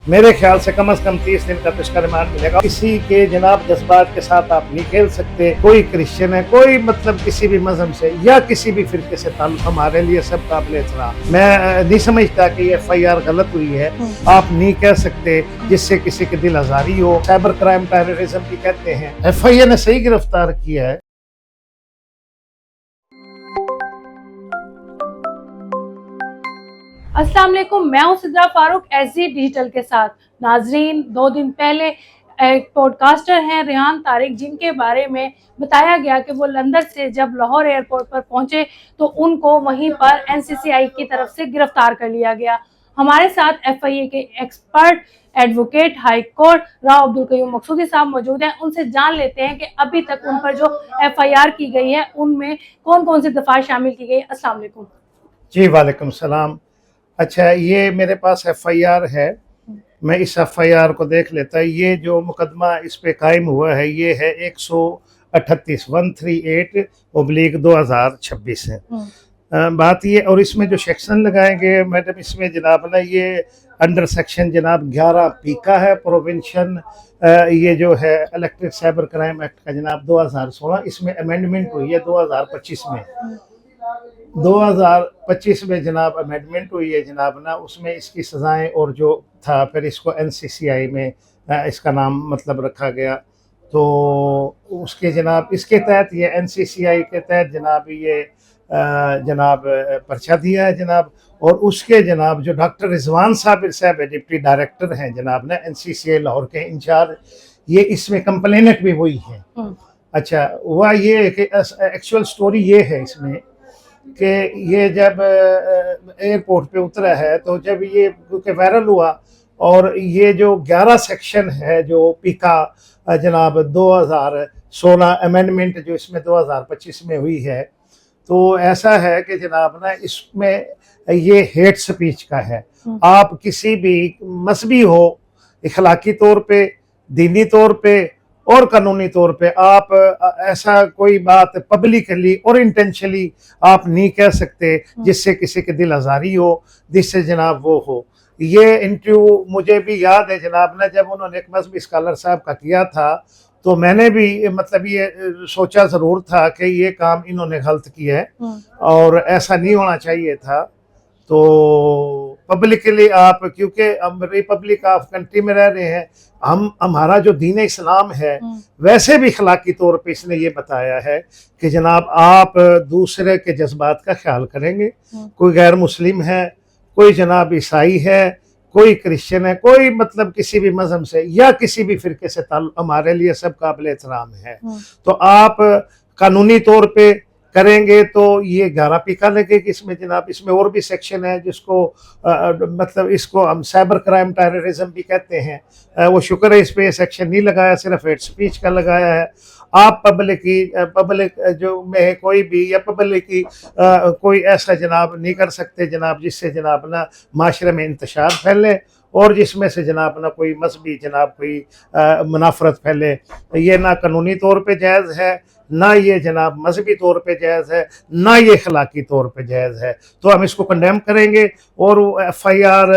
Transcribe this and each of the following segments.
मेरे ख्याल से कम 30 दिन का तो इसका रिमांड मिलेगा। किसी के जनाब जज्बात के साथ आप नहीं खेल सकते। कोई क्रिश्चियन है, कोई मतलब किसी भी मजहब से या किसी भी फिरके से ताल्लुक, हमारे लिए सब काबिल एहतराम। मैं नहीं समझता कि FIR गलत हुई है। आप नहीं कह सकते जिससे किसी के दिल आजारी हो। साइबर क्राइम टेररिज्म भी कहते हैं। FIR ने सही गिरफ्तार किया है। अस्सलाम वालेकुम, मैं हूं सिद्रा फारूक SG डिजिटल के साथ। नाजरीन, 2 दिन पहले एक पॉडकास्टर हैं रेहान तारिक, जिनके बारे में बताया गया कि वो लंदन से जब लाहौर एयरपोर्ट पर पहुंचे तो उनको वहीं पर NCCI की तरफ से गिरफ्तार कर लिया गया। हमारे साथ FIA के expert advocate high court Rao Abdul Qayyum Maqsoodi साहब मौजूद हैं। उनसे जान लेते हैं कि अभी तक उन पर जो FIR की गई है उनमें कौन कौन सी दफा शामिल की गई। अस्सलाम वालेकुम। जी वालेकुम सलाम। अच्छा, ये मेरे पास FIR है, मैं इस FIR को देख लेता। ये जो मुकदमा इस पे कायम हुआ है ये है 138/2026 है। बात ये, और इसमें जो सेक्शन लगाएंगे मैडम, इसमें जनाब ना ये अंडर सेक्शन जनाब 11 का है, प्रोविंशन ये जो है इलेक्ट्रिक साइबर क्राइम एक्ट का जनाब 2016, इसमें अमेंडमेंट हुई है 2025 में। 2025 में जनाब अमेंडमेंट हुई है जनाब ना, उसमें इसकी सज़ाएं और जो था फिर इसको NCCI में इसका नाम मतलब रखा गया। तो उसके जनाब इसके तहत ये NCCI के तहत जनाब ये जनाब पर्चा दिया है जनाब। और उसके जनाब जो डॉक्टर रिजवान साहब डिप्टी डायरेक्टर हैं जनाब ना NCCI लाहौर के इंचार्ज, ये इसमें कंप्लेनेंट भी वही है। अच्छा, हुआ ये कि एक्चुअल स्टोरी ये है इसमें कि ये जब एयरपोर्ट पे उतरा है तो जब ये क्योंकि वायरल हुआ और ये जो 11 सेक्शन है जो पीका जनाब 2016 अमेंडमेंट जो इसमें 2025 में हुई है, तो ऐसा है कि जनाब ना इसमें ये हेट स्पीच का है। आप किसी भी मजहबी हो, इखलाकी तौर पे, दीनी तौर पे और कानूनी तौर पे आप ऐसा कोई बात पब्लिकली और इंटेंशनली आप नहीं कह सकते जिससे किसी के दिल आजारी हो, जिससे जनाब वो हो। ये इंटरव्यू मुझे भी याद है जनाब ना, जब उन्होंने एक मजहबी स्कॉलर साहब का किया था तो मैंने भी मतलब ये सोचा ज़रूर था कि ये काम इन्होंने गलत किया है और ऐसा नहीं होना चाहिए था। तो पब्लिकली आप, क्योंकि हम रिपब्लिक ऑफ कंट्री में रह रहे हैं, हमारा जो दीन इस्लाम है वैसे भी अखलाकी तौर पे इसने ये बताया है कि जनाब आप दूसरे के जज्बात का ख्याल करेंगे। कोई गैर मुस्लिम है, कोई जनाब ईसाई है, कोई क्रिश्चियन है, कोई मतलब किसी भी मजहब से या किसी भी फिरके से ताल्लुक, हमारे लिए सब काबिल एहतराम है। तो आप कानूनी तौर पे करेंगे तो ये 11 का लगेगी इसमें जनाब। इसमें और भी सेक्शन है जिसको मतलब इसको हम साइबर क्राइम टेररिज्म भी कहते हैं। वो शुक्र है इस पे सेक्शन नहीं लगाया, सिर्फ हेट स्पीच का लगाया है। आप पब्लिक जो में कोई भी या पब्लिक की कोई ऐसा जनाब नहीं कर सकते जनाब जिससे जनाब ना माशरे में इंतशार फैले और जिसमें से जनाब ना कोई मजहबी जनाब कोई मुनाफरत फैले। ये ना कानूनी तौर पे जायज़ है, ना ये जनाब मजहबी तौर पे जायज़ है, ना ये अखलाकी तौर पे जायज़ है। तो हम इसको कंडेम करेंगे और FIR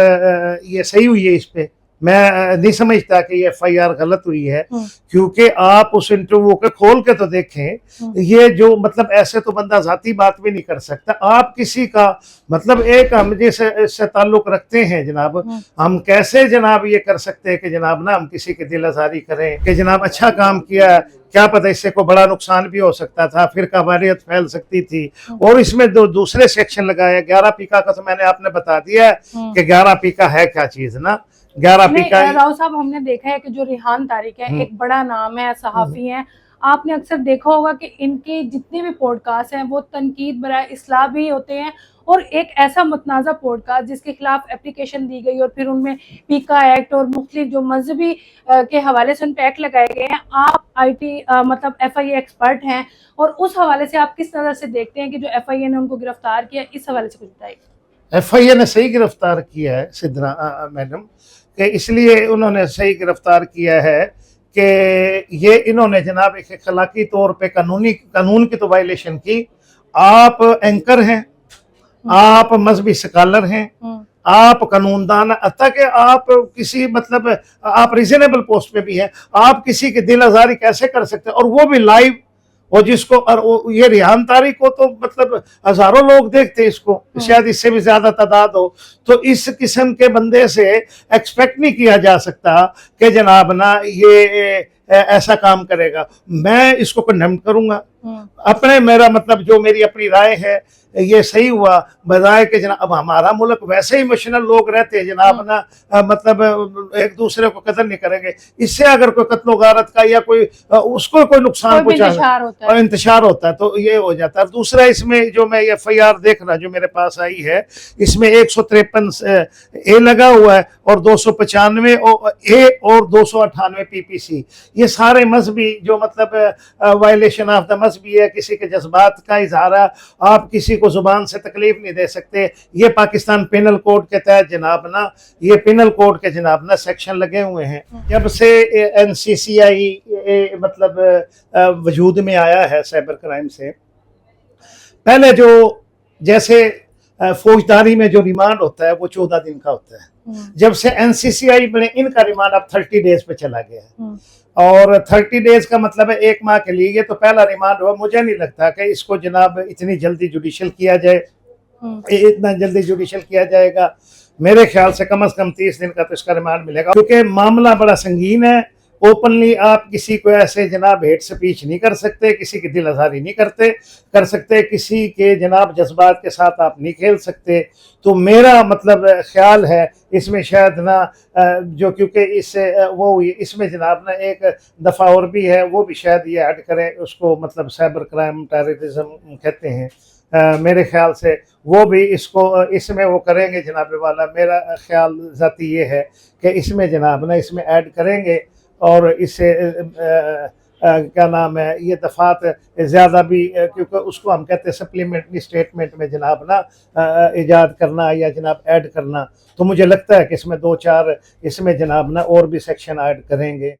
ये सही हुई है। इस पे मैं नहीं समझता कि ये FIR गलत हुई है, क्योंकि आप उस इंटरव्यू के खोल के तो देखें। ये जो मतलब ऐसे तो बंदा जाती बात भी नहीं कर सकता। आप किसी का मतलब एक हम जैसे इससे ताल्लुक रखते हैं जनाब, हम कैसे जनाब ये कर सकते हैं कि जनाब ना हम किसी की दिल आजारी करें कि जनाब अच्छा काम किया, क्या पता इससे को बड़ा नुकसान भी हो सकता था, फिर वारियत फैल सकती थी। और इसमें दूसरे सेक्शन लगाया 11 का, तो मैंने आपने बता दिया कि 11 का है क्या चीज ना। 11 का राव साहब, हमने देखा है कि जो रेहान तारिक है एक बड़ा नाम है, सहाफी हैं। आपने अक्सर देखा होगा कि इनके जितने भी पॉडकास्ट हैं वो तनकीद बराए इस्लाह भी होते हैं, और एक ऐसा मुतनाज़ा पॉडकास्ट जिसके खिलाफ एप्लीकेशन दी गई और फिर उनमें पीका एक्ट और मुख्तलिफ जो मजहबी के हवाले से उन पर एक्ट लगाए गए हैं। आप IT मतलब FIA एक्सपर्ट हैं, और उस हवाले से आप किस तरह से देखते हैं कि जो FIA ने उनको गिरफ्तार किया, इस हवाले से कुछ बताइए। FIA ने सही गिरफ्तार किया है सिद्रा मैडम, कि इसलिए उन्होंने सही गिरफ्तार किया है कि ये इन्होंने जनाब एक अखलाकी तौर पे कानून की तो वायलेशन की। आप एंकर हैं, आप मजहबी स्कॉलर हैं, आप कानूनदान, ताकि आप किसी मतलब आप रिजनेबल पोस्ट पे भी हैं, आप किसी की दिल आजारी कैसे कर सकते हैं, और वो भी लाइव। और जिसको, और ये रेहान तारिक को तो मतलब हजारों लोग देखते इसको, शायद इससे भी ज्यादा तादाद हो। तो इस किस्म के बंदे से एक्सपेक्ट नहीं किया जा सकता कि जनाब ना ये ऐसा काम करेगा। मैं इसको कंडेम करूंगा अपने, मेरा मतलब जो मेरी अपनी राय है, ये सही हुआ बजाय के जनाब। अब हमारा मुल्क वैसे ही इमोशनल लोग रहते हैं जनाब ना, मतलब एक दूसरे को कदर नहीं करेंगे। इससे अगर कोई कत्लो गारत का या कोई उसको कोई नुकसान पहुंचाना और इंतशार होता है तो ये हो जाता है। दूसरा, इसमें जो मैं FIR देख रहा जो मेरे पास आई है, इसमें 153 ए लगा हुआ है और 295 ए और 298 PPC। ये सारे मजहबी जो मतलब वायलेशन ऑफ द मजहबी है, किसी के जज्बात का इजहार है, आप किसी को जुबान से तकलीफ नहीं दे सकते। ये पाकिस्तान पेनल कोड के तहत जनाब ना, ये पेनल कोड के जनाब ना सेक्शन लगे हुए हैं। जब से NCCI मतलब वजूद में आया है साइबर क्राइम से पहले, जो जैसे फौजदारी में जो रिमांड होता है वो 14 दिन का होता है। जब से NCCI बने, इनका रिमांड अब 30 डेज पे चला गया है। और 30 डेज का मतलब है 1 माह के लिए। ये तो पहला रिमांड हुआ। मुझे नहीं लगता कि इसको जनाब इतनी जल्दी जुडिशल किया जाए, इतना जल्दी जुडिशल किया जाएगा। मेरे ख्याल से कम 30 दिन का तो इसका रिमांड मिलेगा, क्योंकि मामला बड़ा संगीन है। ओपनली आप किसी को ऐसे जनाब हेट स्पीच नहीं कर सकते, किसी की दिल आजारी नहीं कर सकते, किसी के जनाब जज्बात के साथ आप नहीं खेल सकते। तो मेरा मतलब ख्याल है इसमें शायद ना जो, क्योंकि इससे वो इसमें जनाब ना एक दफ़ा और भी है, वो भी शायद ये ऐड करें, उसको मतलब साइबर क्राइम टेररिज्म कहते हैं। मेरे ख्याल से वो भी इसको इसमें वो करेंगे जनाब वाला। मेरा ख्याल ज़ाती ये है कि इसमें जनाब ना इसमें ऐड करेंगे, और इससे क्या नाम है, ये दफात ज़्यादा भी, क्योंकि उसको हम कहते हैं सप्लीमेंट्री स्टेटमेंट में जनाब ना ईजाद करना या जनाब ऐड करना। तो मुझे लगता है कि इसमें 2-4 इसमें जनाब ना और भी सेक्शन ऐड करेंगे।